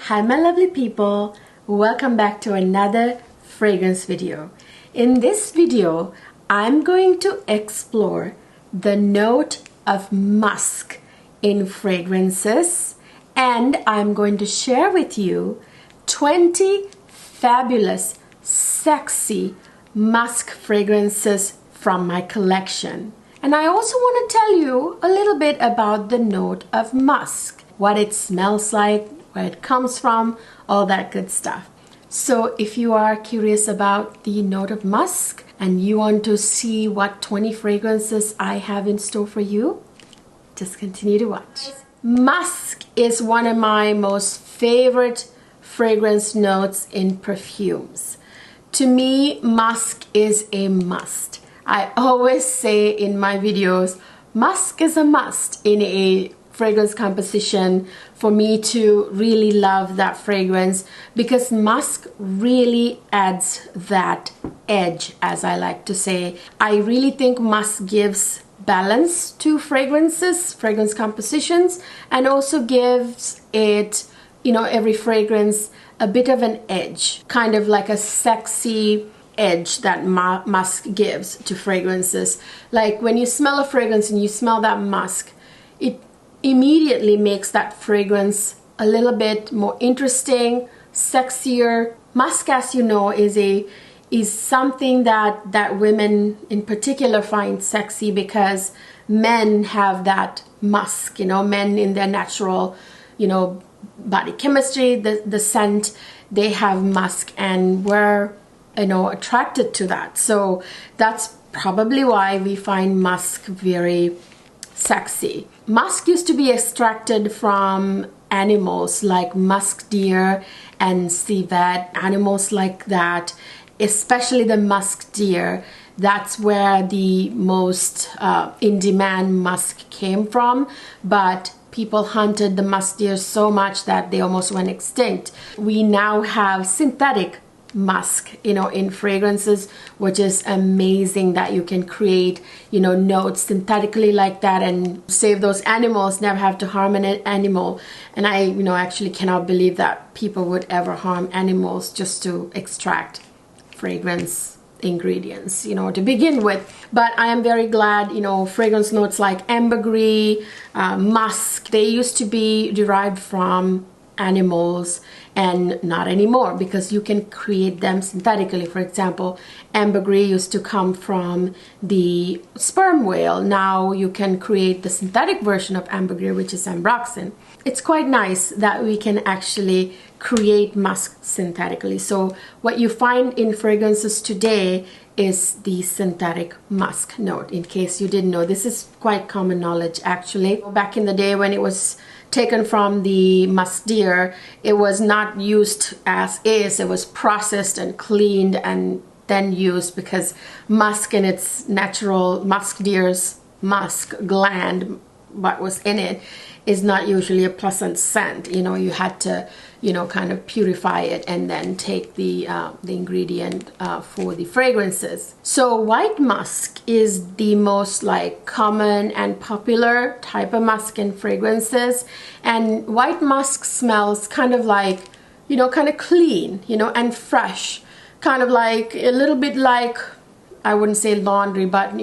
Hi my lovely people, welcome back to another fragrance video. In this video, I'm going to explore the note of musk in fragrances, and I'm going to share with you 20 fabulous, sexy musk fragrances from my collection. And I also want to tell you a little bit about the note of musk, what it smells like, where it comes from, all that good stuff. So if you are curious about the note of musk and you want to see what 20 fragrances I have in store for you, just continue to watch. Musk is one of my most favorite fragrance notes in perfumes. To me, musk is a must. I always say in my videos, musk is a must in a fragrance composition for me to really love that fragrance, because musk really adds that edge, as I like to say. I really think musk gives balance to fragrances, fragrance compositions, and also gives it, every fragrance a bit of an edge, kind of like a sexy edge that musk gives to fragrances. Like when you smell a fragrance and you smell that musk, it immediately makes that fragrance a little bit more interesting, sexier. Musk, as you know, is something that women in particular find sexy, because men have that musk, men in their natural, body chemistry, the scent, they have musk, and we're attracted to that. So that's probably why we find musk very sexy. Musk used to be extracted from animals like musk deer and civet, animals like that, especially the musk deer. That's where the most in-demand musk came from, but people hunted the musk deer so much that they almost went extinct. We now have synthetic musk, in fragrances, which is amazing that you can create, notes synthetically like that and save those animals, never have to harm an animal. And I, actually cannot believe that people would ever harm animals just to extract fragrance ingredients, to begin with. But I am very glad, fragrance notes like ambergris, musk, they used to be derived from animals, and not anymore, because you can create them synthetically. For example, ambergris used to come from the sperm whale. Now you can create the synthetic version of ambergris, which is ambroxan. It's quite nice that we can actually create musk synthetically. So what you find in fragrances today is the synthetic musk note. In case you didn't know, this is quite common knowledge actually. Back in the day when it was taken from the musk deer, it was not used as is. It was processed and cleaned and then used, because musk in its natural, musk deer's musk gland, what was in it, is not usually a pleasant scent. You had to kind of purify it and then take the ingredient for the fragrances. So white musk is the most common and popular type of musk in fragrances, and white musk smells kind of like, kind of clean, and fresh, kind of like a little bit like, I wouldn't say laundry, but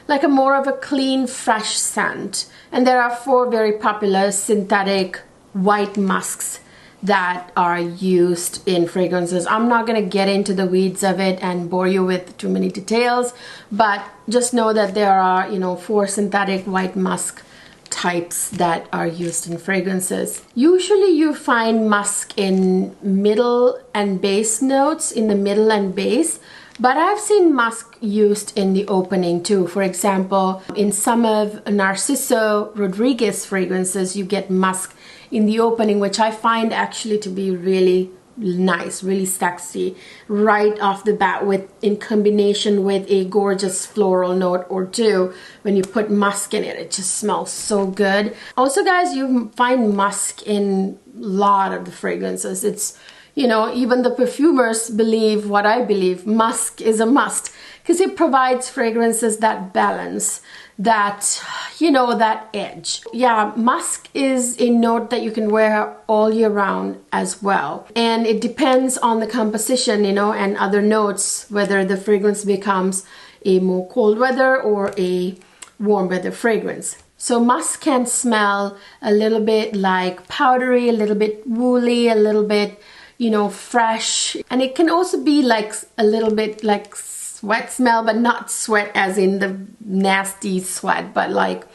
like a more of a clean, fresh scent. And there are 4 very popular synthetic white musks that are used in fragrances. I'm not going to get into the weeds of it and bore you with too many details, but just know that there are 4 synthetic white musk types that are used in fragrances. Usually you find musk in middle and base notes, in the middle and base, but I've seen musk used in the opening too. For example, in some of Narciso Rodriguez fragrances, you get musk in the opening, which I find actually to be really nice, really sexy right off the bat, in combination with a gorgeous floral note or two. When you put musk in it, it just smells so good. Also guys, you find musk in a lot of the fragrances. It's even the perfumers believe what I believe, musk is a must. because it provides fragrances that balance, that, you know, that edge. Yeah, musk is a note that you can wear all year round as well. And it depends on the composition, you know, and other notes, whether the fragrance becomes a more cold weather or a warm weather fragrance. So musk can smell a little bit like powdery, a little bit woolly, a little bit, you know, fresh. And it can also be like a little bit like sweat smell, but not sweat as in the nasty sweat, but like,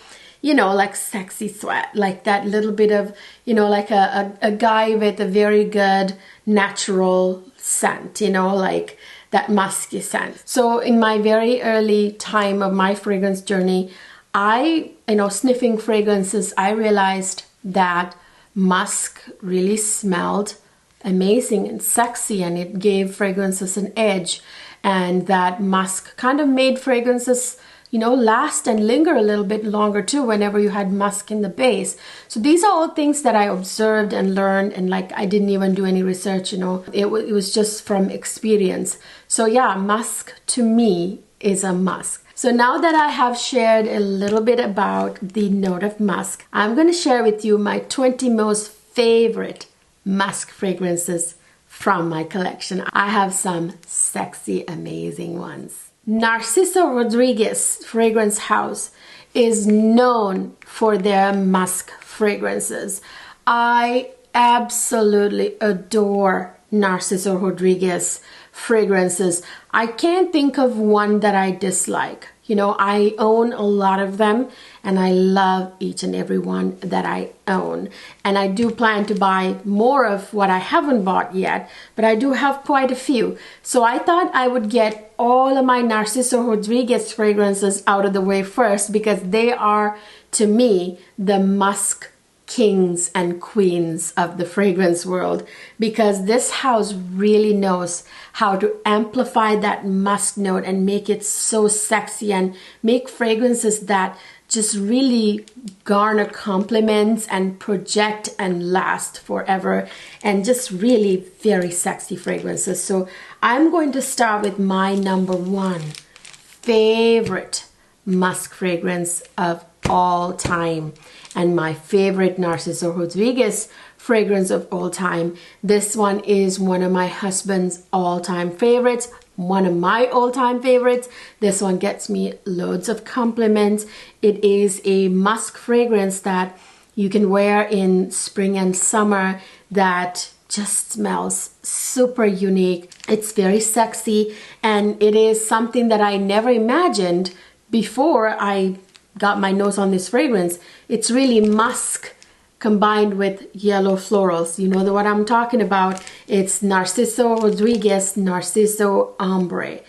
you know, like sexy sweat, like that little bit of, you know, like a guy with a very good natural scent, you know, like that musky scent. So in my very early time of my fragrance journey, you know, sniffing fragrances, I realized that musk really smelled amazing and sexy, and it gave fragrances an edge, and that musk kind of made fragrances, you know, last and linger a little bit longer too whenever you had musk in the base. So these are all things that I observed and learned, and like I didn't even do any research, you know, it was just from experience. So yeah, musk to me is a must. So now that I have shared a little bit about the note of musk, I'm going to share with you my 20 most favorite musk fragrances from my collection. I have some sexy, amazing ones. Narciso Rodriguez Fragrance House is known for their musk fragrances. I absolutely adore Narciso Rodriguez fragrances. I can't think of one that I dislike. You know, I own a lot of them and I love each and every one that I own. And I do plan to buy more of what I haven't bought yet, but I do have quite a few. So I thought I would get all of my Narciso Rodriguez fragrances out of the way first, because they are, to me, the musk kings and queens of the fragrance world, because this house really knows how to amplify that musk note and make it so sexy and make fragrances that just really garner compliments and project and last forever, and just really very sexy fragrances. So I'm going to start with my number one favorite musk fragrance of all time, and my favorite Narciso Rodriguez fragrance of all time. This one is one of my husband's all-time favorites, one of my all-time favorites. This one gets me loads of compliments. It is a musk fragrance that you can wear in spring and summer that just smells super unique. It's very sexy, and it is something that I never imagined before I got my nose on this fragrance. It's really musk combined with yellow florals. You know what I'm talking about. It's Narciso Rodriguez Narciso Ombre.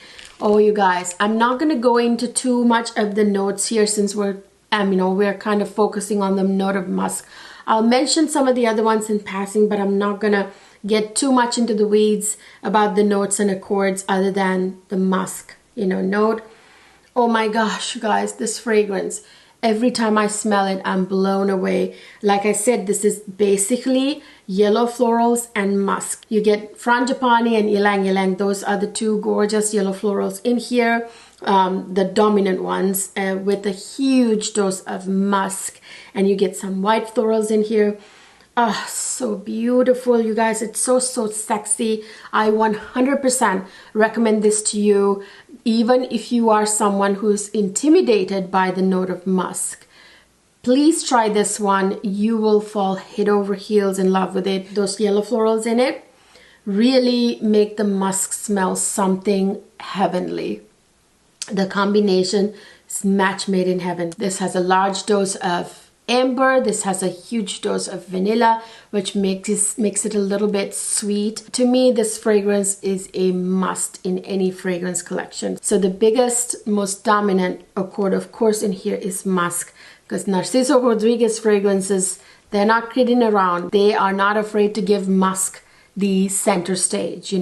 Oh, you guys, I'm not going to go into too much of the notes here since we're kind of focusing on the note of musk. I'll mention some of the other ones in passing, but I'm not going to get too much into the weeds about the notes and accords other than the musk, note. Oh my gosh, you guys, this fragrance, every time I smell it, I'm blown away. Like I said, this is basically yellow florals and musk. You get frangipani and ylang ylang. Those are the two gorgeous yellow florals in here, the dominant ones, with a huge dose of musk. And you get some white florals in here. Oh, so beautiful, you guys. It's so sexy. I 100% recommend this to you, even if you are someone who's intimidated by the note of musk. Please try this one. You will fall head over heels in love with it. Those yellow florals in it really make the musk smell something heavenly. The combination is match made in heaven. This has a large dose of amber. This has a huge dose of vanilla, which makes it a little bit sweet. To me, this fragrance is a must in any fragrance collection. So the biggest, most dominant accord, of course, in here is musk, because Narciso Rodriguez fragrances, they're not kidding around. They are not afraid to give musk the center stage,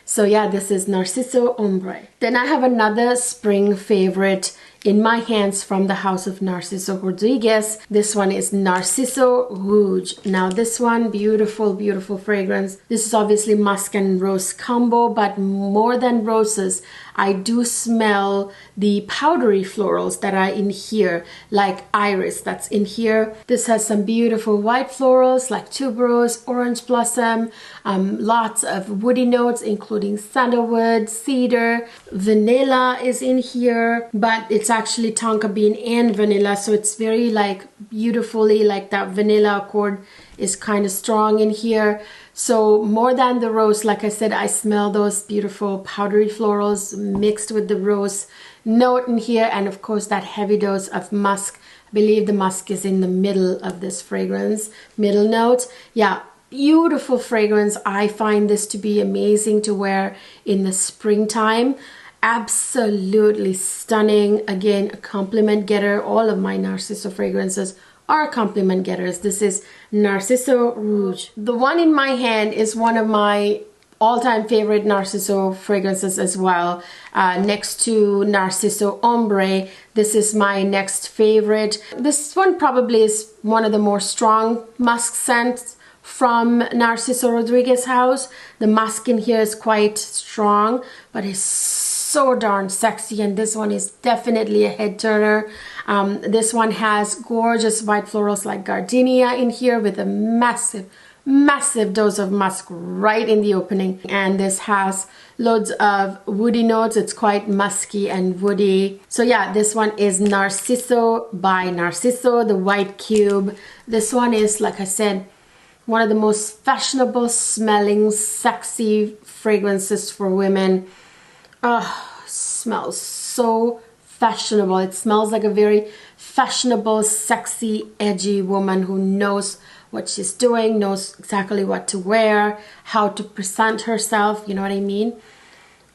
So yeah, this is Narciso Ombre. Then I have another spring favorite in my hands from the house of Narciso Rodriguez. This one is Narciso Rouge. Now this one, beautiful, beautiful fragrance. This is obviously musk and rose combo, but more than roses, I do smell the powdery florals that are in here, like iris that's in here. This has some beautiful white florals like tuberose, orange blossom, lots of woody notes including sandalwood, cedar, vanilla is in here, but it's actually tonka bean and vanilla, so it's very like beautifully like that vanilla accord is kind of strong in here. So more than the rose, like I said, I smell those beautiful powdery florals mixed with the rose note in here, and of course that heavy dose of musk. I believe the musk is in the middle of this fragrance, middle note. Yeah, beautiful fragrance. I find this to be amazing to wear in the springtime. Absolutely stunning. Again, a compliment getter. All of my Narciso fragrances are compliment getters. This is Narciso Rouge. The one in my hand is one of my all-time favorite Narciso fragrances as well. Next to Narciso Ombre, this is my next favorite. This one probably is one of the more strong musk scents from Narciso Rodriguez house. The musk in here is quite strong, but it's so darn sexy, and this one is definitely a head turner. This one has gorgeous white florals like gardenia in here with a massive dose of musk right in the opening, and this has loads of woody notes. It's quite musky and woody. So yeah, this one is Narciso by Narciso, the white cube. This one is, like I said, one of the most fashionable smelling sexy fragrances for women. Oh, smells so fashionable. It smells like a very fashionable, sexy, edgy woman who knows what she's doing, knows exactly what to wear, how to present herself, you know what I mean?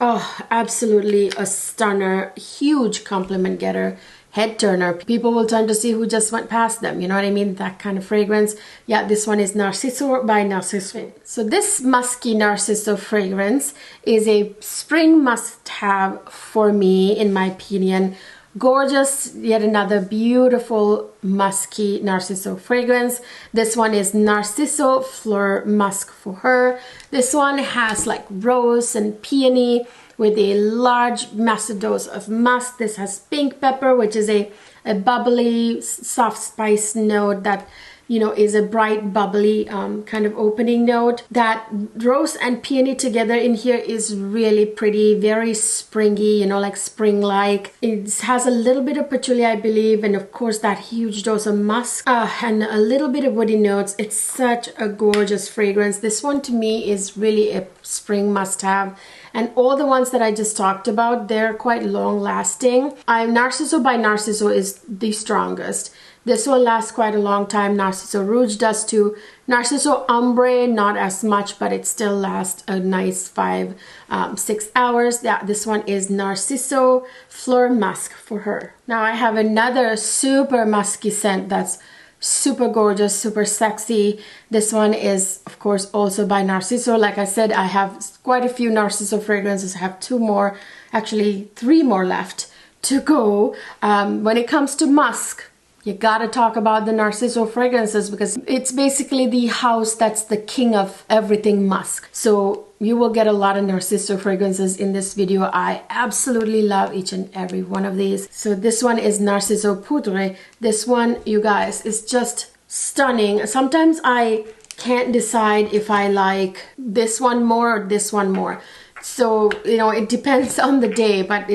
Oh, absolutely a stunner, huge compliment getter, head turner. People will turn to see who just went past them, you know what I mean? That kind of fragrance. Yeah, this one is Narciso by Narciso. So this musky Narciso fragrance is a spring must-have for me, in my opinion. Gorgeous, yet another beautiful musky Narciso fragrance. This one is Narciso Fleur Musk for her. This one has like rose and peony with a large massive dose of musk. This has pink pepper, which is a bubbly soft spice note that, you know, is a bright bubbly kind of opening note. That rose and peony together in here is really pretty, very springy, you know, like spring-like. It has a little bit of patchouli, I believe, and of course that huge dose of musk and a little bit of woody notes. It's such a gorgeous fragrance. This one to me is really a spring must-have. And all the ones that I just talked about, they're quite long-lasting. Narciso by Narciso is the strongest. This will last quite a long time. Narciso Rouge does too. Narciso Ombre, not as much, but it still lasts a nice 5-6 hours. Yeah, this one is Narciso Fleur Musk for her. Now I have another super musky scent that's super gorgeous, super sexy. This one is, of course, also by Narciso. Like I said, I have quite a few Narciso fragrances. I have 2 more, actually 3 more left to go. When it comes to musk, you gotta talk about the Narciso fragrances because it's basically the house that's the king of everything musk. So you will get a lot of Narciso fragrances in this video. I absolutely love each and every one of these. So this one is Narciso Poudree. This one, you guys, is just stunning. Sometimes I can't decide if I like this one more or this one more. So, you know, it depends on the day, but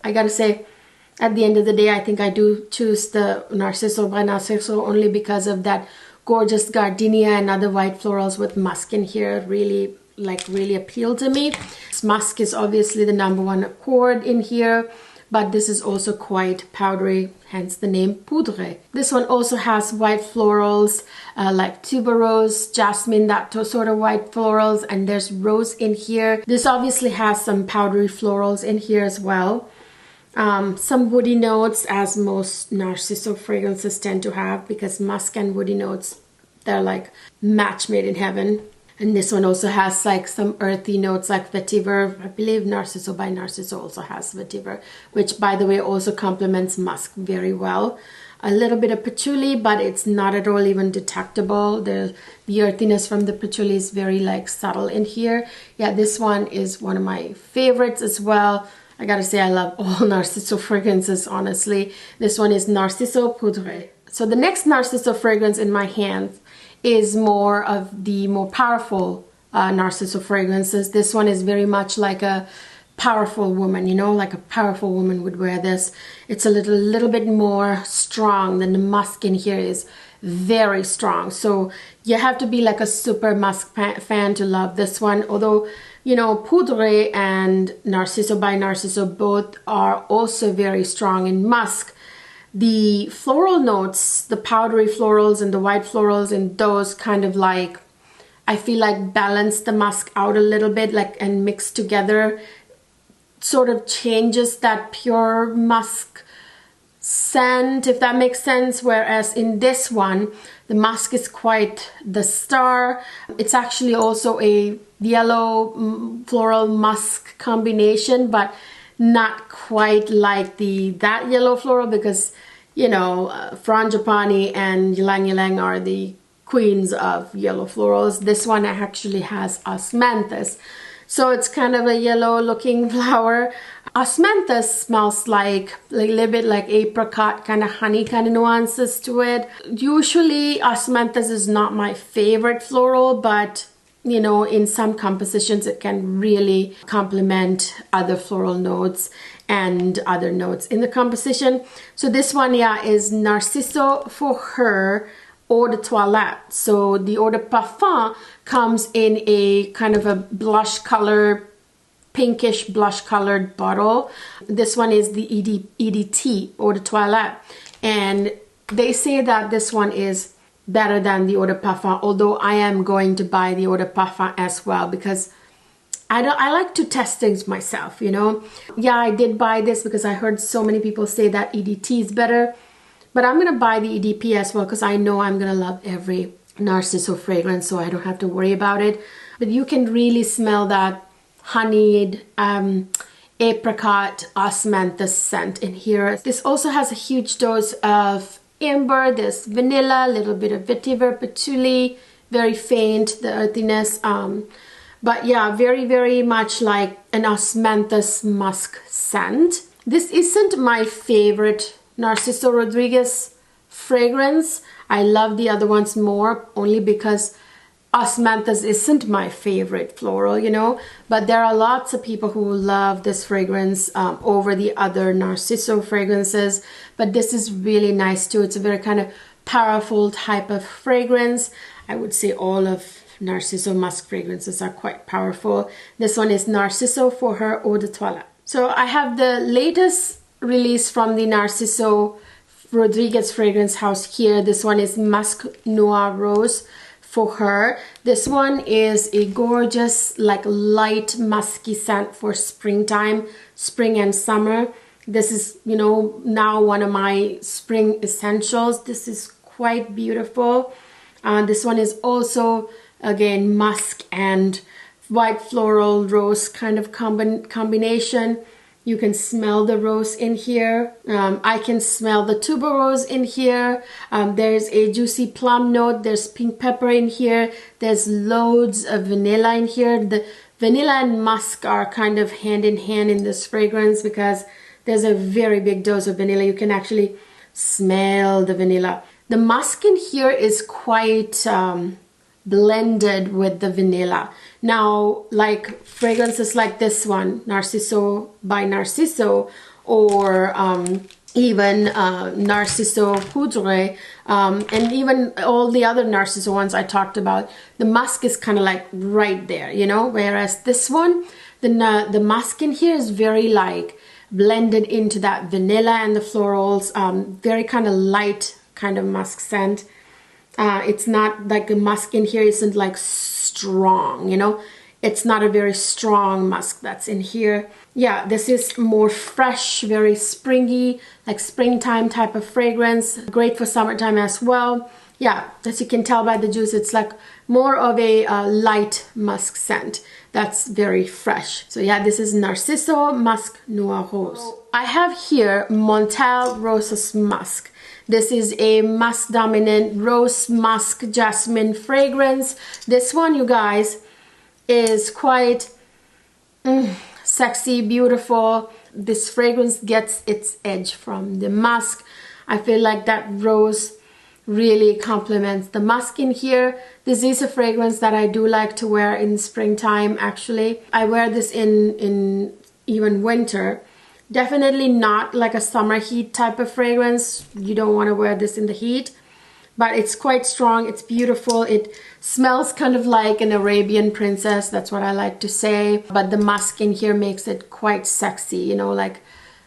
I gotta say, at the end of the day, I think I do choose the Narciso by Narciso only because of that gorgeous gardenia and other white florals with musk in here. Really appeal to me. Musk is obviously the #1 accord in here, but this is also quite powdery, hence the name Poudree. This one also has white florals like tuberose, jasmine, that sort of white florals, and there's rose in here. This obviously has some powdery florals in here as well. Some woody notes, as most Narciso fragrances tend to have, because musk and woody notes, they're like match made in heaven. And this one also has like some earthy notes like vetiver. I believe Narciso by Narciso also has vetiver, which by the way also complements musk very well. A little bit of patchouli, but it's not at all even detectable. The earthiness from the patchouli is very like subtle in here. Yeah, this one is one of my favorites as well. I gotta say I love all Narciso fragrances, honestly. This one is Narciso Poudree. So the next Narciso fragrance in my hand is more of the more powerful Narciso fragrances. This one is very much like a powerful woman, you know, like a powerful woman would wear this. It's a little bit more strong than the musk in here is very strong. So you have to be like a super musk fan to love this one. Although, you know, Poudree and Narciso by Narciso both are also very strong in musk. The floral notes, the powdery florals and the white florals, and those kind of like, I feel like balance the musk out a little bit, like, and mix together, sort of changes that pure musk scent, if that makes sense. Whereas in this one, the musk is quite the star. It's actually also a yellow floral musk combination, but not quite like that yellow floral, because, you know, Frangipani and Ylang Ylang are the queens of yellow florals. This one actually has osmanthus, so it's kind of a yellow looking flower. Osmanthus smells like a little bit like apricot, kind of honey kind of nuances to it. Usually osmanthus is not my favorite floral, but you know, in some compositions it can really complement other floral notes and other notes in the composition. So this one, yeah, is Narciso for her Eau de Toilette. So the Eau de Parfum comes in a kind of a blush color, pinkish blush colored bottle. This one is the EDT Eau de Toilette, and they say that this one is better than the Eau de Parfum, although I am going to buy the Eau de Parfum as well, because I like to test things myself, you know. Yeah, I did buy this because I heard so many people say that EDT is better, but I'm gonna buy the EDP as well because I know I'm gonna love every Narciso fragrance, so I don't have to worry about it. But you can really smell that honeyed apricot osmanthus scent in here. This also has a huge dose of amber, there's vanilla, a little bit of vetiver, patchouli, very faint, the earthiness. But yeah, very, very much like an osmanthus musk scent. This isn't my favorite Narciso Rodriguez fragrance. I love the other ones more, only because osmanthus isn't my favorite floral, you know. But there are lots of people who love this fragrance over the other Narciso fragrances. But this is really nice too. It's a very kind of powerful type of fragrance. I would say all of Narciso musk fragrances are quite powerful. This one is Narciso for her Eau de Toilette. So I have the latest release from the Narciso Rodriguez fragrance house here. This one is Musk Noir Rose for her. This one is a gorgeous, like, light musky scent for springtime, spring and summer. This is, you know, now one of my spring essentials. This is quite beautiful. This one is also, again, musk and white floral rose kind of combination. You can smell the rose in here. I can smell the tuberose in here. There's a juicy plum note. There's pink pepper in here. There's loads of vanilla in here. The vanilla and musk are kind of hand in hand in this fragrance because there's a very big dose of vanilla. You can actually smell the vanilla. The musk in here is quite blended with the vanilla. Now, like fragrances like this one, Narciso by Narciso, or even Narciso Poudree, and even all the other Narciso ones I talked about, the musk is kind of like right there, you know. Whereas this one, the musk in here is very like blended into that vanilla and the florals, very kind of light kind of musk scent. It's not like the musk in here isn't like strong, you know. It's not a very strong musk that's in here. Yeah, this is more fresh, very springy, like springtime type of fragrance. Great for summertime as well. Yeah, as you can tell by the juice, it's like more of a light musk scent that's very fresh. So yeah, this is Narciso Musk Noir Rose. I have here Montale Roses Musk. This is a musk dominant rose musk jasmine fragrance. This one, you guys, is quite sexy, beautiful. this fragrance gets its edge from the musk. I feel like that rose really complements the musk in here. This is a fragrance that I do like to wear in springtime. Actually, I wear this in even winter. Definitely not like a summer heat type of fragrance. You don't want to wear this in the heat, but it's quite strong. It's beautiful. It smells kind of like an Arabian princess. That's what I like to say. But the musk in here makes it quite sexy, you know, like,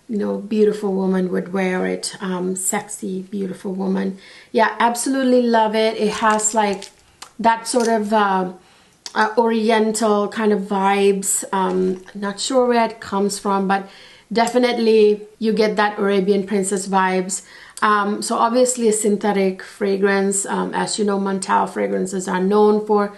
you know, beautiful woman would wear it. Sexy, beautiful woman. Yeah, absolutely love it. It has like that sort of oriental kind of vibes. Not sure where it comes from, but definitely you get that Arabian princess vibes. So obviously a synthetic fragrance. As you know, Montale fragrances are known for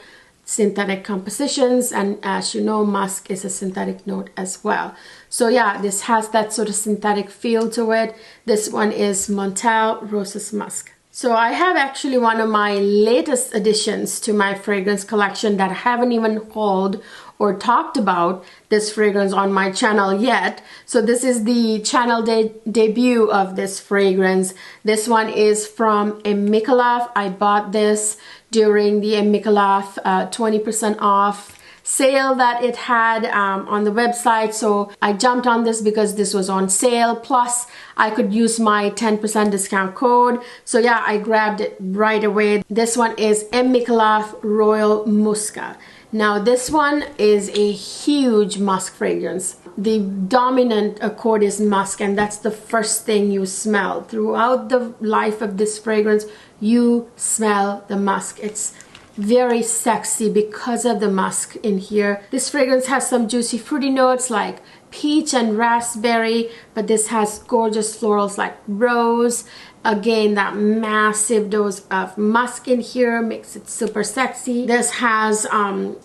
synthetic compositions, and as you know, musk is a synthetic note as well. So yeah, this has that sort of synthetic feel to it. This one is Montale Roses Musk. So I have actually one of my latest additions to my fragrance collection that I haven't even hauled or talked about this fragrance on my channel yet. So this is the channel debut of this fragrance. This one is from Micallef. I bought this during the Micallef 20% off sale that it had on the website. So I jumped on this because this was on sale, plus I could use my 10% discount code. So yeah, I grabbed it right away. This one is Micallef Royal Musca. Now this one is a huge musk fragrance. The dominant accord is musk, and that's the first thing you smell. Throughout the life of this fragrance, you smell the musk. It's very sexy because of the musk in here. This fragrance has some juicy fruity notes like peach and raspberry, but this has gorgeous florals like rose. Again, that massive dose of musk in here makes it super sexy. This has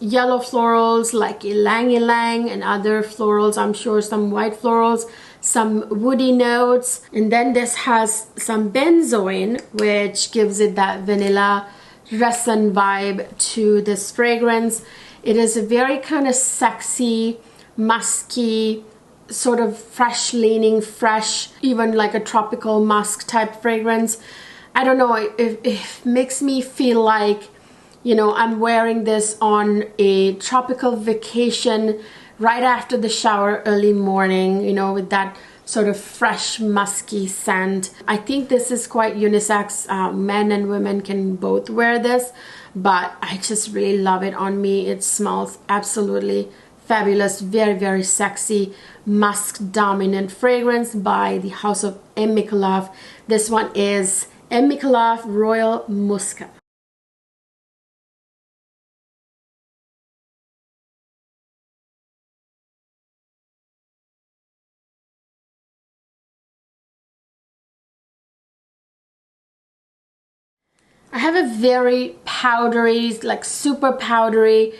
yellow florals like ylang ylang and other florals. I'm sure some white florals, some woody notes. And then this has some benzoin, which gives it that vanilla resin vibe to this fragrance. It is a very kind of sexy, musky, sort of fresh leaning, fresh, even like a tropical musk type fragrance. I don't know, it makes me feel like, you know, I'm wearing this on a tropical vacation right after the shower early morning, you know, with that sort of fresh musky scent. I think this is quite unisex. Men and women can both wear this, but I just really love it on me. It smells absolutely fabulous. Very, very sexy musk dominant fragrance by the house of Micallef. This one is Micallef Royal Musca. I have a very powdery, like super powdery,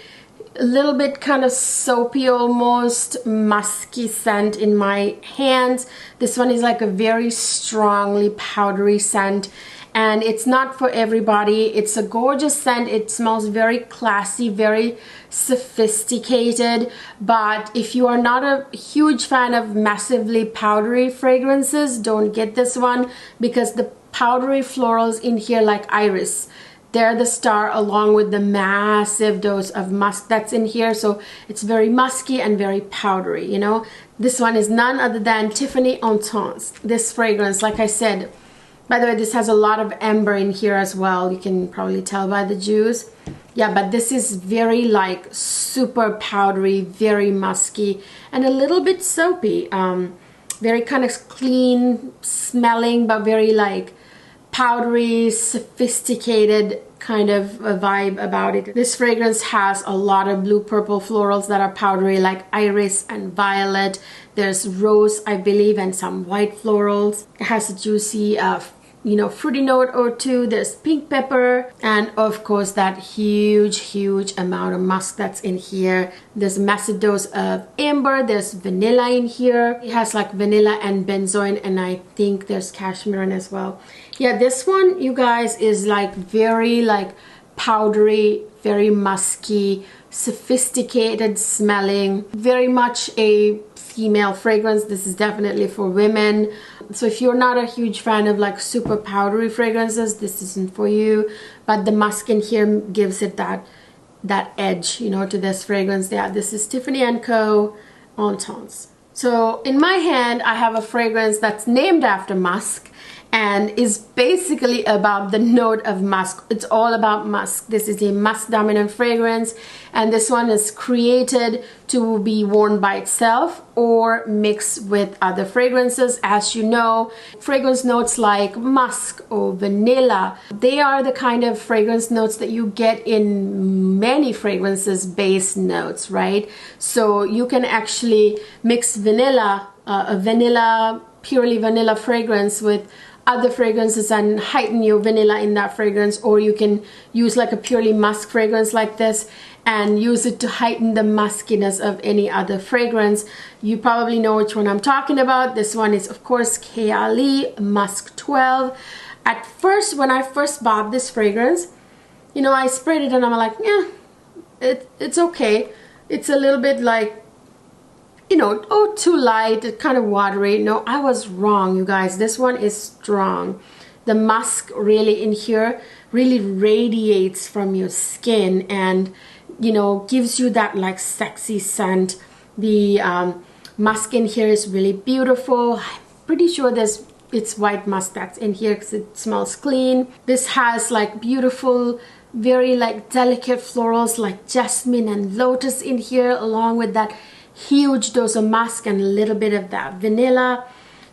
a little bit kind of soapy, almost musky scent in my hands. This one is like a very strongly powdery scent, and it's not for everybody. It's a gorgeous scent. It smells very classy, very sophisticated, but if you are not a huge fan of massively powdery fragrances, don't get this one, because the powdery florals in here like iris, they're the star, along with the massive dose of musk that's in here. So it's very musky and very powdery, you know. This one is none other than Tiffany Intense. This fragrance, like I said, by the way, this has a lot of amber in here as well. You can probably tell by the juice. Yeah, but this is very like super powdery, very musky, and a little bit soapy. Very kind of clean smelling, but very like powdery, sophisticated kind of a vibe about it. This fragrance has a lot of blue purple florals that are powdery, like iris and violet. There's rose, I believe, and some white florals. It has a juicy you know, fruity note or two. There's pink pepper, and of course that huge amount of musk that's in here. There's a massive dose of amber. There's vanilla in here. It has like vanilla and benzoin, and I think there's cashmere in as well. Yeah, this one, you guys, is like very like powdery, very musky, sophisticated smelling, very much a female fragrance. This is definitely for women. So if you're not a huge fan of like super powdery fragrances, this isn't for you. But the musk in here gives it that edge, you know, to this fragrance. Yeah, this is Tiffany Co. Intense. So in my hand, I have a fragrance that's named after musk and is basically about the note of musk. It's all about musk. This is a musk dominant fragrance, and this one is created to be worn by itself or mixed with other fragrances. As you know, fragrance notes like musk or vanilla, they are the kind of fragrance notes that you get in many fragrances base notes, right? So you can actually mix vanilla, purely vanilla fragrance with other fragrances and heighten your vanilla in that fragrance, or you can use like a purely musk fragrance like this and use it to heighten the muskiness of any other fragrance. You probably know which one I'm talking about. This one is of course Kayali Musk 12. At first, when I first bought this fragrance, you know, I sprayed it and I'm like, yeah, it's okay. It's a little bit like, you know, oh, too light, kind of watery. No, I was wrong, you guys. This one is strong. The musk really in here really radiates from your skin and, you know, gives you that like sexy scent. The musk in here is really beautiful. I'm pretty sure it's white musk that's in here because it smells clean. This has like beautiful, very like delicate florals like jasmine and lotus in here, along with that huge dose of musk and a little bit of that vanilla.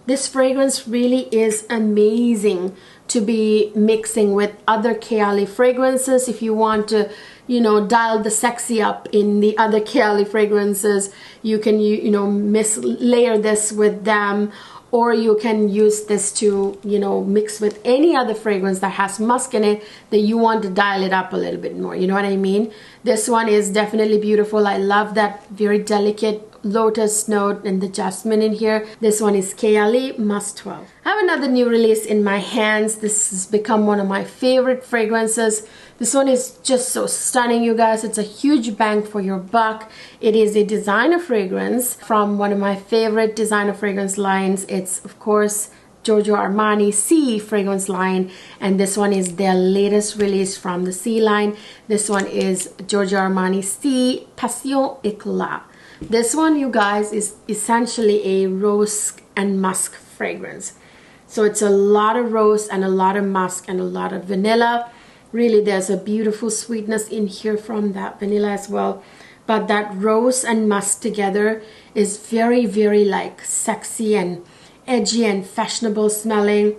This fragrance really is amazing to be mixing with other Kayali fragrances. If you want to, you know, dial the sexy up in the other Kayali fragrances, you can, you know, layer this with them, or you can use this to, you know, mix with any other fragrance that has musk in it that you want to dial it up a little bit more. You know what I mean? This one is definitely beautiful. I love that very delicate lotus note and the jasmine in here. This one is Kayali Musk 12. I have another new release in my hands. This has become one of my favorite fragrances. This one is just so stunning, you guys. It's a huge bang for your buck. It is a designer fragrance from one of my favorite designer fragrance lines. It's of course Giorgio Armani Si fragrance line, and this one is their latest release from the Si line. This one is Giorgio Armani Si Passione. This one, you guys, is essentially a rose and musk fragrance. So it's a lot of rose and a lot of musk and a lot of vanilla. Really, there's a beautiful sweetness in here from that vanilla as well. But that rose and musk together is very, very like sexy and edgy and fashionable smelling.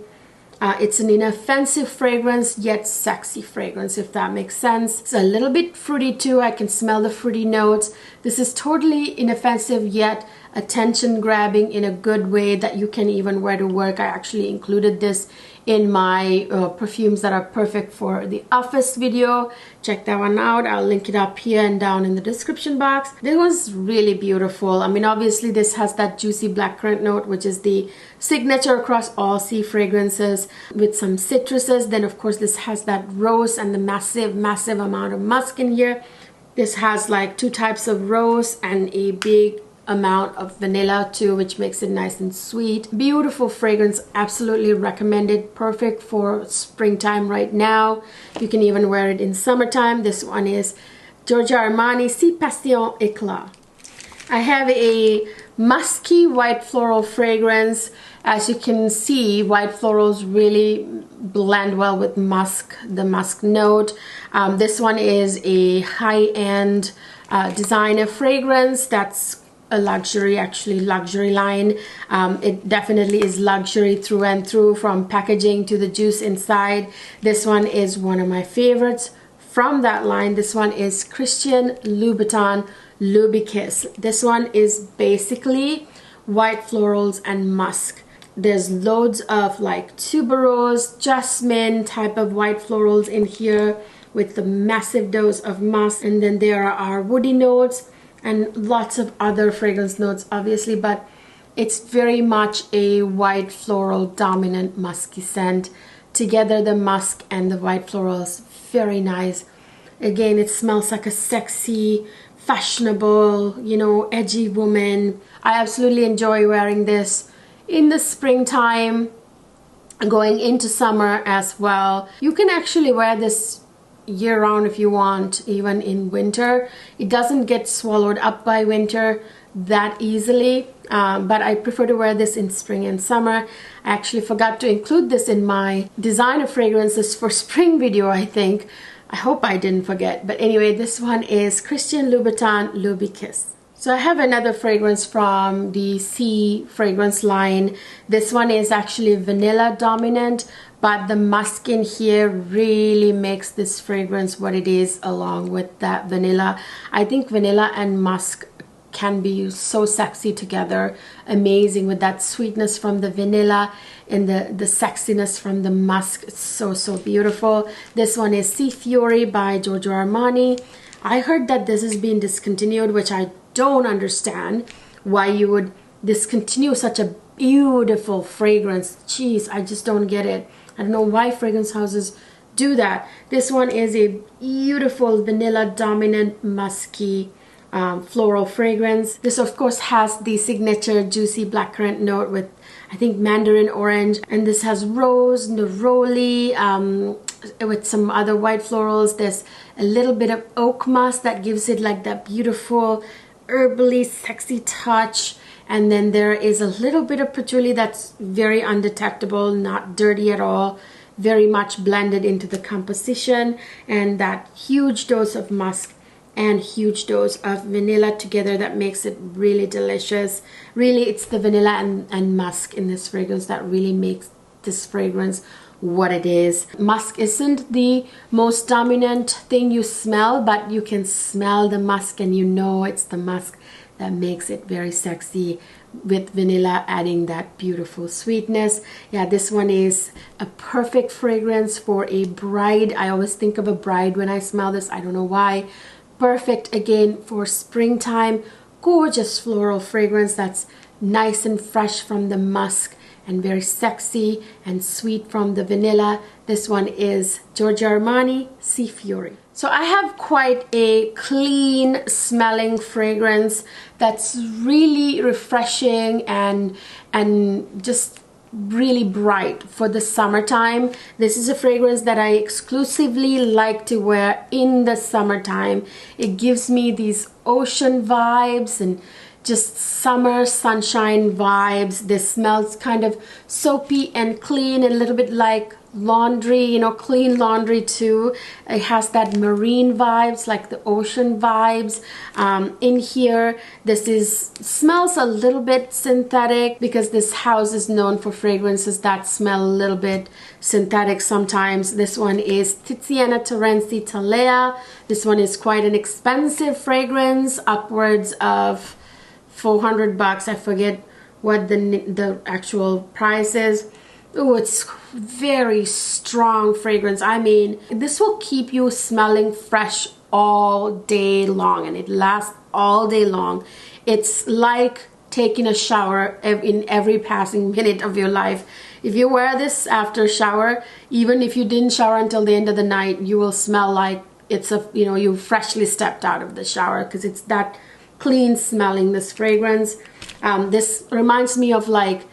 It's an inoffensive fragrance yet sexy fragrance, if that makes sense. It's a little bit fruity too. I can smell the fruity notes. This is totally inoffensive yet attention grabbing in a good way that you can even wear to work. I actually included this in my perfumes that are perfect for the office video. Check that one out. I'll link it up here and down in the description box. This was really beautiful. I mean, obviously this has that juicy blackcurrant note, which is the signature across all Si fragrances, with some citruses. Then of course this has that rose and the massive amount of musk in here. This has like 2 types of rose and a big amount of vanilla too, which makes it nice and sweet. Beautiful fragrance, absolutely recommended. Perfect for springtime right now. You can even wear it in summertime. This one is Giorgio Armani Si Passione. I have a musky white floral fragrance. As you can see, white florals really blend well with musk, the musk note. This one is a high-end designer fragrance that's a luxury, actually luxury line. It definitely is luxury through and through, from packaging to the juice inside. This one is one of my favorites from that line. This one is Christian Louboutin Loubikiss. This one is basically white florals and musk. There's loads of like tuberose, jasmine type of white florals in here with the massive dose of musk, and then there are woody notes and lots of other fragrance notes obviously, but it's very much a white floral dominant musky scent. Together the musk and the white florals, very nice. Again, it smells like a sexy fashionable, you know, edgy woman. I absolutely enjoy wearing this in the springtime, going into summer as well. You can actually wear this year-round if you want, even in winter. It doesn't get swallowed up by winter that easily, but I prefer to wear this in spring and summer. I actually forgot to include this in my designer fragrances for spring video, I think. I hope I didn't forget. But anyway, this one is Christian Louboutin Loubikiss. So I have another fragrance from the C fragrance line. This one is actually vanilla dominant, but the musk in here really makes this fragrance what it is along with that vanilla. I think vanilla and musk can be so sexy together. Amazing with that sweetness from the vanilla and the sexiness from the musk. It's so beautiful. This one is Si Fiori by Giorgio Armani. I heard that this has been discontinued, which I don't understand why you would discontinue such a beautiful fragrance. Jeez, I just don't get it. I don't know why fragrance houses do that. This one is a beautiful vanilla dominant musky floral fragrance. This of course has the signature juicy blackcurrant note with, I think, mandarin orange, and this has rose, neroli, with some other white florals. There's a little bit of oak musk that gives it like that beautiful herbally sexy touch, and then there is a little bit of patchouli that's very undetectable, not dirty at all, very much blended into the composition, and that huge dose of musk and huge dose of vanilla together that makes it really delicious. Really, it's the vanilla and musk in this fragrance that really makes this fragrance what it is. Musk isn't the most dominant thing you smell, but you can smell the musk and you know it's the musk that makes it very sexy, with vanilla adding that beautiful sweetness. Yeah, this one is a perfect fragrance for a bride. I always think of a bride when I smell this. I don't know why. Perfect again for springtime. Gorgeous floral fragrance that's nice and fresh from the musk and very sexy and sweet from the vanilla. This one is Giorgio Armani Si Fiori. So I have quite a clean smelling fragrance that's really refreshing and just really bright for the summertime. This is a fragrance that I exclusively like to wear in the summertime. It gives me these ocean vibes and just summer sunshine vibes. This smells kind of soapy and clean, a little bit like laundry, you know, clean laundry too. It has that marine vibes, like the ocean vibes. In here, this smells a little bit synthetic because this house is known for fragrances that smell a little bit synthetic sometimes. This one is Tiziana Terenzi Talea. This one is quite an expensive fragrance, upwards of 400 bucks. I forget what the actual price is. Oh, it's very strong fragrance. I mean, this will keep you smelling fresh all day long, and it lasts all day long. It's like taking a shower in every passing minute of your life. If you wear this after a shower, even if you didn't shower until the end of the night, you will smell like it's you freshly stepped out of the shower, because it's that clean smelling, this fragrance. This reminds me of like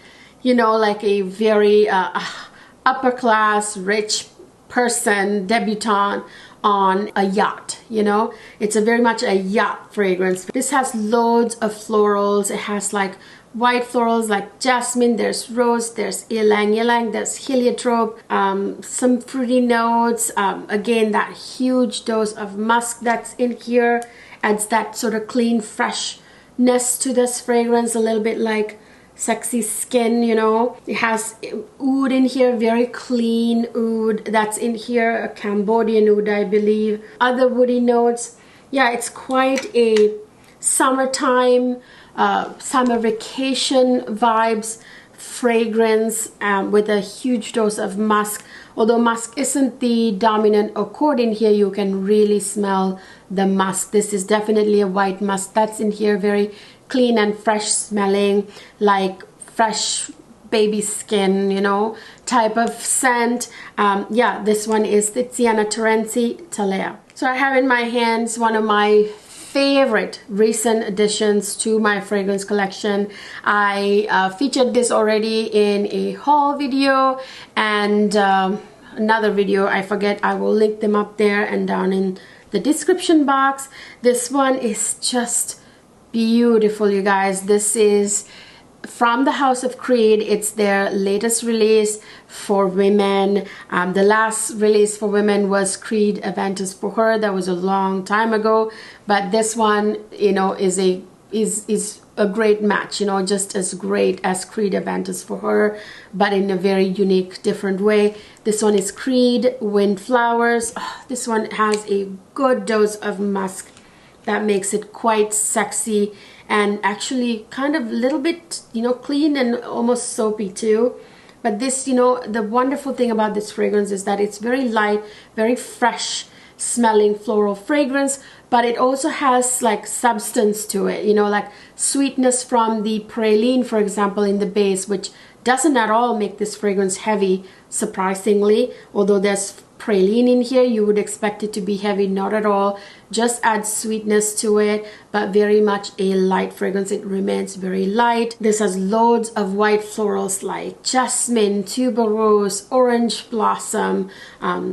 a very upper class rich person, debutante on a yacht. It's very much a yacht fragrance. This has loads of florals. It has like white florals like jasmine, there's rose, there's ylang ylang, there's heliotrope, some fruity notes, again that huge dose of musk that's in here adds that sort of clean freshness to this fragrance, a little bit like sexy skin. It has oud in here, very clean oud that's in here, a Cambodian oud I believe, other woody notes. Yeah, it's quite a summertime summer vacation vibes fragrance, with a huge dose of musk. Although musk isn't the dominant accord in here, you can really smell the musk. This is definitely a white musk that's in here, very clean and fresh smelling, like fresh baby skin, type of scent. Yeah, this one is Tiziana Terenzi Talea. So I have in my hands one of my favorite recent additions to my fragrance collection. I featured this already in a haul video and another video, I forget. I will link them up there and down in the description box. This one is just beautiful, you guys. This is from the House of Creed. It's their latest release for women. The last release for women was Creed Aventus for Her. That was a long time ago, but this one, you know, is a great match, you know, just as great as Creed Aventus for Her, but in a very unique, different way. This one is Creed Windflowers. Oh, this one has a good dose of musk that makes it quite sexy and actually kind of a little bit, you know, clean and almost soapy too. But this, you know, the wonderful thing about this fragrance is that it's very light, very fresh smelling floral fragrance, but it also has like substance to it, you know, like sweetness from the praline, for example, in the base, which doesn't at all make this fragrance heavy, surprisingly. Although there's praline in here, you would expect it to be heavy. Not at all, just adds sweetness to it, but very much a light fragrance. It remains very light. This has loads of white florals like jasmine, tuberose, orange blossom,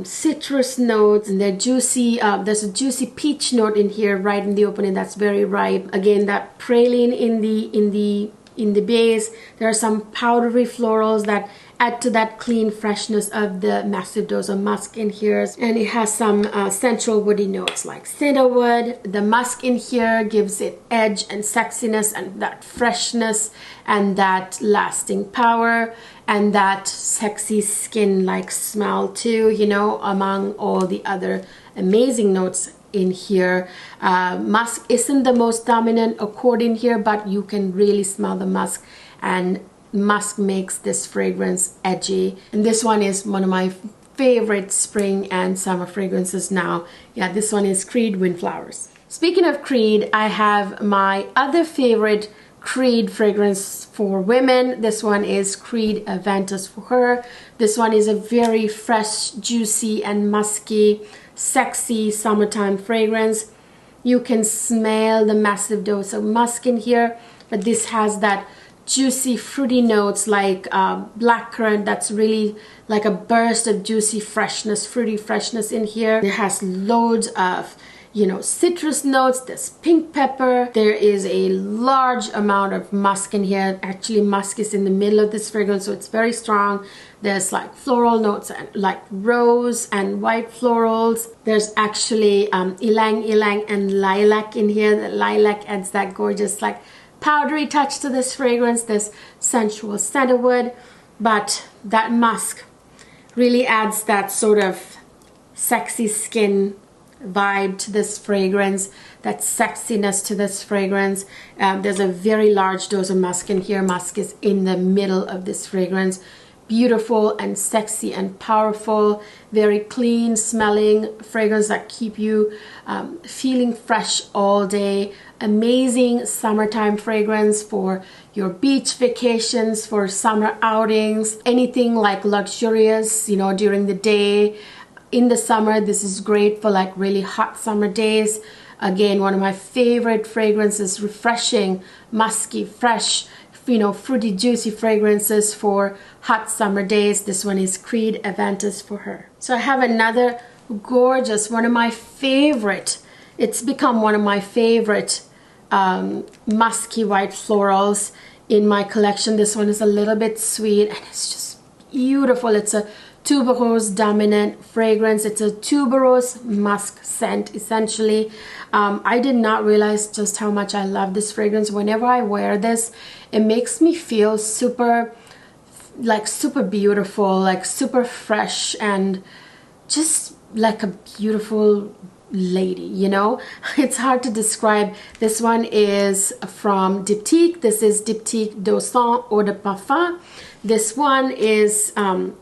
citrus notes, and they're juicy. There's a juicy peach note in here right in the opening that's very ripe. Again, that praline in the base. There are some powdery florals that add to that clean freshness of the massive dose of musk in here, and it has some sensual woody notes like cedarwood. The musk in here gives it edge and sexiness and that freshness and that lasting power and that sexy skin like smell too, you know, among all the other amazing notes in here. Musk isn't the most dominant accord in here, but you can really smell the musk, and musk makes this fragrance edgy. And this one is one of my favorite spring and summer fragrances now. Yeah, this one is Creed Windflowers. Speaking of Creed, I have my other favorite Creed fragrance for women. This one is Creed Aventus for Her. This one is a very fresh, juicy and musky, sexy summertime fragrance. You can smell the massive dose of musk in here, but this has that juicy fruity notes like blackcurrant. That's really like a burst of juicy freshness, fruity freshness in here. It has loads of, you know, citrus notes. There's pink pepper. There is a large amount of musk in here. Actually, musk is in the middle of this fragrance, so it's very strong. There's like floral notes and like rose and white florals. There's actually ylang ylang and lilac in here. The lilac adds that gorgeous like powdery touch to this fragrance, this sensual cedarwood, but that musk really adds that sort of sexy skin vibe to this fragrance, that sexiness to this fragrance. There's a very large dose of musk in here. Musk is in the middle of this fragrance. Beautiful and sexy and powerful, very clean smelling fragrance that keep you feeling fresh all day. Amazing summertime fragrance for your beach vacations, for summer outings, anything like luxurious, you know, during the day. In the summer, this is great for like really hot summer days. Again, one of my favorite fragrances, refreshing, musky, fresh, you know, fruity, juicy fragrances for hot summer days. This one is Creed Aventus for Her. So I have another gorgeous, one of my favorite, it's become one of my favorite musky white florals in my collection. This one is a little bit sweet and it's just beautiful. It's a tuberose dominant fragrance. It's a tuberose musk scent essentially. I did not realize just how much I love this fragrance. Whenever I wear this, it makes me feel super beautiful, like super fresh and just like a beautiful lady, you know. It's hard to describe. This one is from Diptyque. This is Diptyque Do Son Eau de Parfum. This one is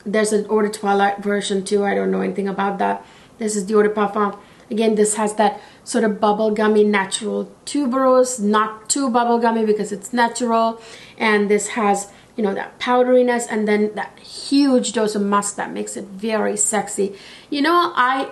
there's an Eau de Toilette version too. I don't know anything about that. This is the Eau de Parfum. Again, this has that sort of bubblegummy natural tuberose, not too bubblegummy because it's natural, and this has, you know, that powderiness and then that huge dose of musk that makes it very sexy. You know, I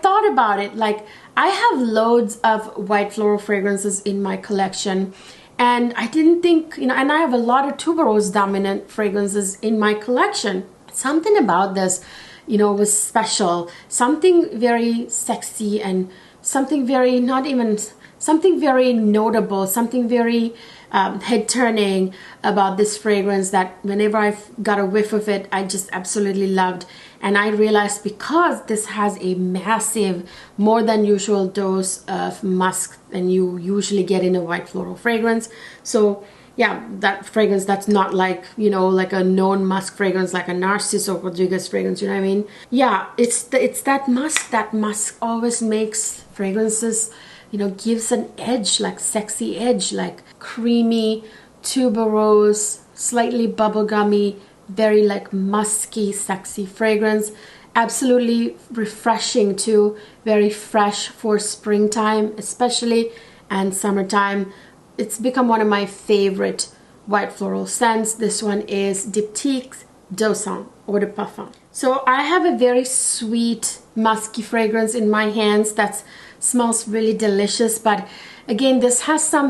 thought about it, like I have loads of white floral fragrances in my collection, and I didn't think, you know, and I have a lot of tuberose dominant fragrances in my collection. Something about this, you know, was special. Something very sexy and something very, not even, something very notable, something very head-turning about this fragrance that whenever I got a whiff of it, I just absolutely loved. And I realized because this has a massive, more than usual dose of musk than you usually get in a white floral fragrance. So yeah, that fragrance that's not like, you know, like a known musk fragrance, like a Narciso Rodriguez fragrance, you know what I mean? Yeah, it's that musk. That musk always makes fragrances, you know, gives an edge, like sexy edge, like creamy, tuberose, slightly bubblegummy, very like musky, sexy fragrance. Absolutely refreshing too, very fresh for springtime especially, and summertime. It's become one of my favorite white floral scents. This one is Diptyque Do Son, Eau de Parfum. So I have a very sweet, musky fragrance in my hands that smells really delicious, but again, this has some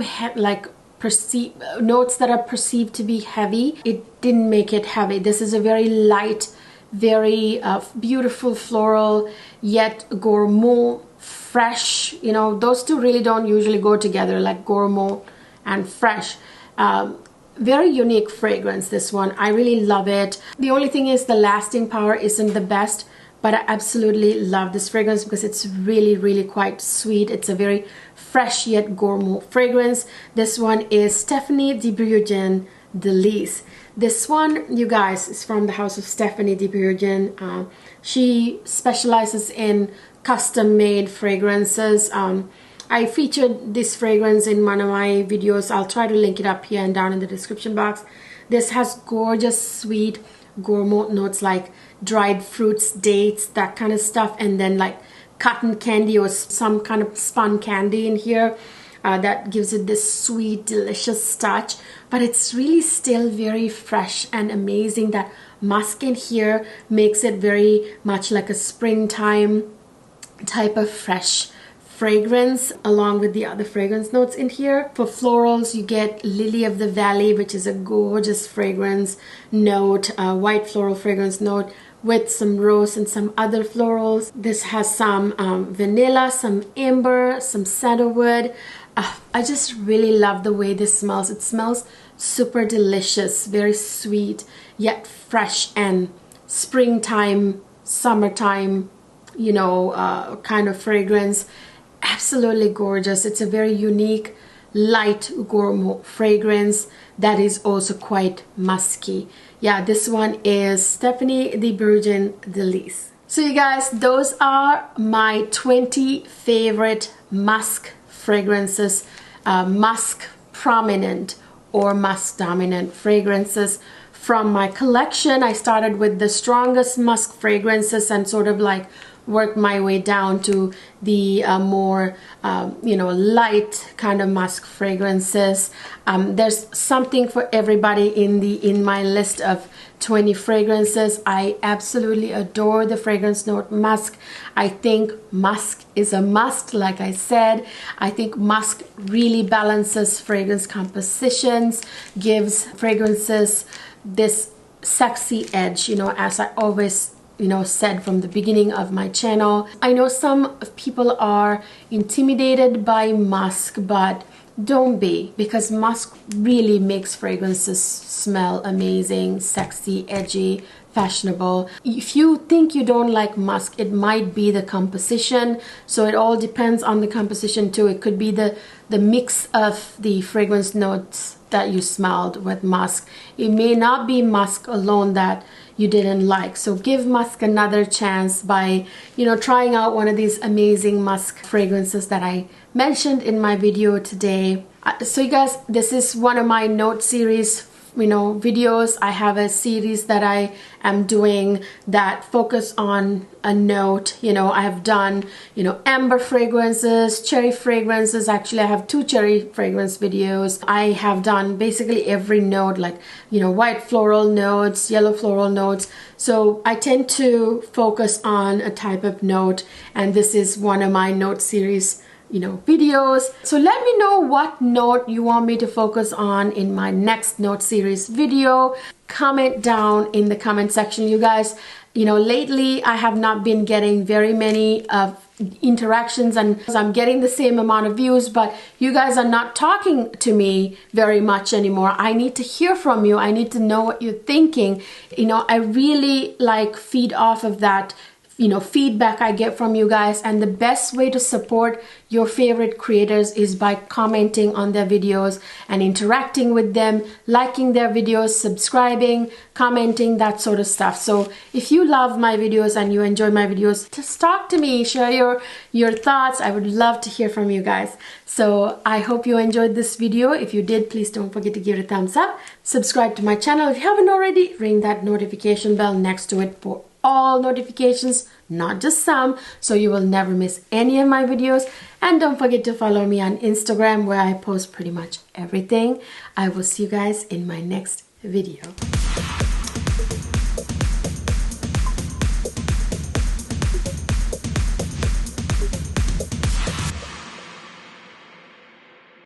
notes that are perceived to be heavy. It didn't make it heavy. This is a very light, very beautiful floral, yet gourmand, fresh. You know, those two really don't usually go together, like gourmand and fresh. Very unique fragrance, this one. I really love it. The only thing is the lasting power isn't the best, but I absolutely love this fragrance because it's really, really quite sweet. It's a very fresh yet gourmand fragrance. This one is Stephane Delices. This one, you guys, is from the house of Stephane. She specializes in custom-made fragrances. I featured this fragrance in one of my videos. I'll try to link it up here and down in the description box. This has gorgeous, sweet, gourmand notes like dried fruits, dates, that kind of stuff, and then like cotton candy or some kind of spun candy in here. That gives it this sweet, delicious touch, but it's really still very fresh and amazing. That musk in here makes it very much like a springtime type of fresh fragrance, along with the other fragrance notes in here. For florals, you get Lily of the Valley, which is a gorgeous fragrance note, white floral fragrance note with some rose and some other florals. This has some vanilla, some amber, some sandalwood. I just really love the way this smells. It smells super delicious, very sweet, yet fresh and springtime, summertime, you know, kind of fragrance. Absolutely gorgeous. It's a very unique, light gourmand fragrance that is also quite musky. Yeah, this one is Stephane Delices. So you guys, those are my 20 favorite musk fragrances, musk prominent or musk dominant fragrances from my collection. I started with the strongest musk fragrances and sort of like worked my way down to the more you know, light kind of musk fragrances. There's something for everybody in my list of 20 fragrances. I absolutely adore the fragrance note musk. I think musk is a must, like I said. I think musk really balances fragrance compositions, gives fragrances this sexy edge, you know, as I always, you know, said from the beginning of my channel. I know some people are intimidated by musk, but don't be, because musk really makes fragrances smell amazing, sexy, edgy, fashionable. If you think you don't like musk, it might be the composition. So it all depends on the composition too. It could be the mix of the fragrance notes that you smelled with musk. It may not be musk alone that you didn't like. So give musk another chance by, you know, trying out one of these amazing musk fragrances that I mentioned in my video today. So you guys, this is one of my note series videos. I have a series that I am doing that focus on a note. I have done amber fragrances, cherry fragrances. Actually, I have 2 cherry fragrance videos. I have done basically every note, like white floral notes, yellow floral notes. So I tend to focus on a type of note, and this is one of my note series videos. So let me know what note you want me to focus on in my next note series video. Comment down in the comment section, you guys. Lately I have not been getting very many interactions, and I'm getting the same amount of views, but you guys are not talking to me very much anymore. I need to hear from you. I need to know what you're thinking. I really feed off of that feedback I get from you guys, and the best way to support your favorite creators is by commenting on their videos and interacting with them, liking their videos, subscribing, commenting, that sort of stuff. So if you love my videos and you enjoy my videos, just talk to me, share your thoughts. I would love to hear from you guys. So I hope you enjoyed this video. If you did, please don't forget to give it a thumbs up. Subscribe to my channel if you haven't already. Ring that notification bell next to it for all notifications, not just some, so you will never miss any of my videos. And don't forget to follow me on Instagram, where I post pretty much everything. I will see you guys in my next video.